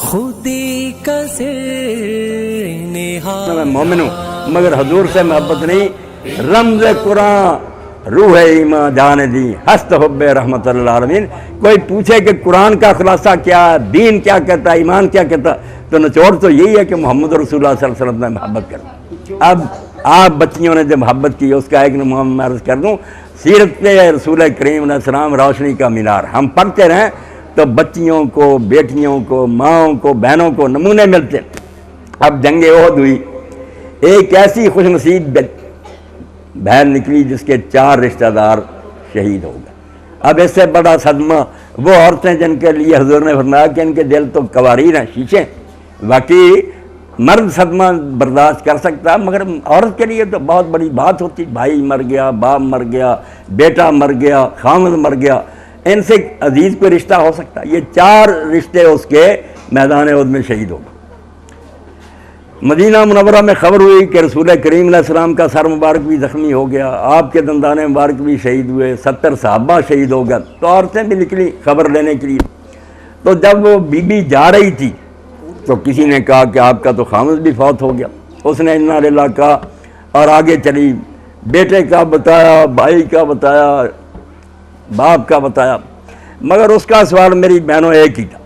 خودی کا میں مومن ہوں مگر حضور سے محبت نہیں. رمز قرآن روح ایمان جان دی ہست حب رحمت اللہ العالمین. کوئی پوچھے کہ قرآن کا خلاصہ کیا ہے، دین کیا کہتا ہے، ایمان کیا کہتا ہے، تو نچوڑ تو یہی ہے کہ محمد رسول اللہ صلی اللہ علیہ وسلم نے محبت کر. اب آپ بچیوں نے جو محبت کی اس کا ایک نمونہ میں عرض کر دوں. سیرت رسول کریم علیہ السلام روشنی کا مینار. ہم پڑھتے رہیں تو بچیوں کو، بیٹیوں کو، ماؤں کو، بہنوں کو نمونے ملتے. اب جنگ احد ہوئی، ایک ایسی خوش نصیب بہن نکلی جس کے 4 رشتہ دار شہید ہو گئے. اب اس سے بڑا صدمہ وہ عورتیں جن کے لیے حضور نے فرمایا کہ ان کے دل تو قواریر ہیں، شیشے. واقعی مرد صدمہ برداشت کر سکتا ہے مگر عورت کے لیے تو بہت بڑی بات ہوتی. بھائی مر گیا، باپ مر گیا، بیٹا مر گیا، خامد مر گیا، ان سے عزیز کوئی رشتہ ہو سکتا ہے؟ یہ 4 رشتے اس کے میدان احد میں شہید ہو گئے. مدینہ منورہ میں خبر ہوئی کہ رسول کریم علیہ السلام کا سر مبارک بھی زخمی ہو گیا، آپ کے دندان مبارک بھی شہید ہوئے، 70 صحابہ شہید ہو گئے. تو عورتیں بھی نکلی خبر لینے کے لیے. تو جب وہ بی بی جا رہی تھی تو کسی نے کہا کہ آپ کا تو خامد بھی فوت ہو گیا. اس نے انا للہ کہا اور آگے چلی. بیٹے کا بتایا، بھائی کا بتایا، باپ کا بتایا، مگر اس کا سوال میری بہنوں ایک ہی تھا.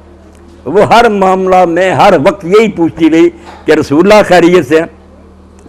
وہ ہر معاملہ میں ہر وقت یہی پوچھتی رہی کہ رسول اللہ خیریت سے ہیں؟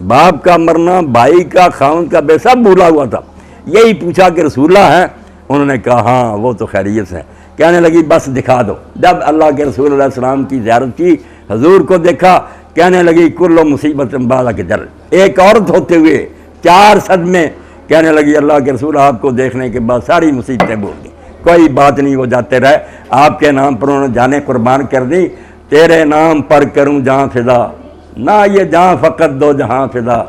باپ کا مرنا، بھائی کا، خاوند کا، بے سب بھولا ہوا تھا. یہی پوچھا کہ رسول اللہ ہیں؟ انہوں نے کہا ہاں وہ تو خیریت سے ہیں. کہنے لگی بس دکھا دو. جب اللہ کے رسول علیہ السلام کی زیارت کی، حضور کو دیکھا، کہنے لگی کل مصیبت بعد کے جل. ایک عورت ہوتے ہوئے 4 صدمے. کہنے لگی اللہ کے رسول آپ کو دیکھنے کے بعد ساری مصیبتیں بھول گئی. کوئی بات نہیں، وہ جاتے رہے. آپ کے نام پر انہوں نے جانیں قربان کر دی. تیرے نام پر کروں جہاں فدا، نہ یہ جہاں فقط 2 جہاں فدا،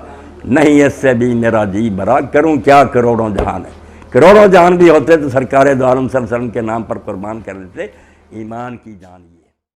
نہیں اس سے بھی میرا جی برا، کروں کیا کروڑوں جہان ہے. کروڑوں جہان بھی ہوتے تو سرکار دو عالم صلی اللہ علیہ وسلم کے نام پر قربان کر دیتے. ایمان کی جان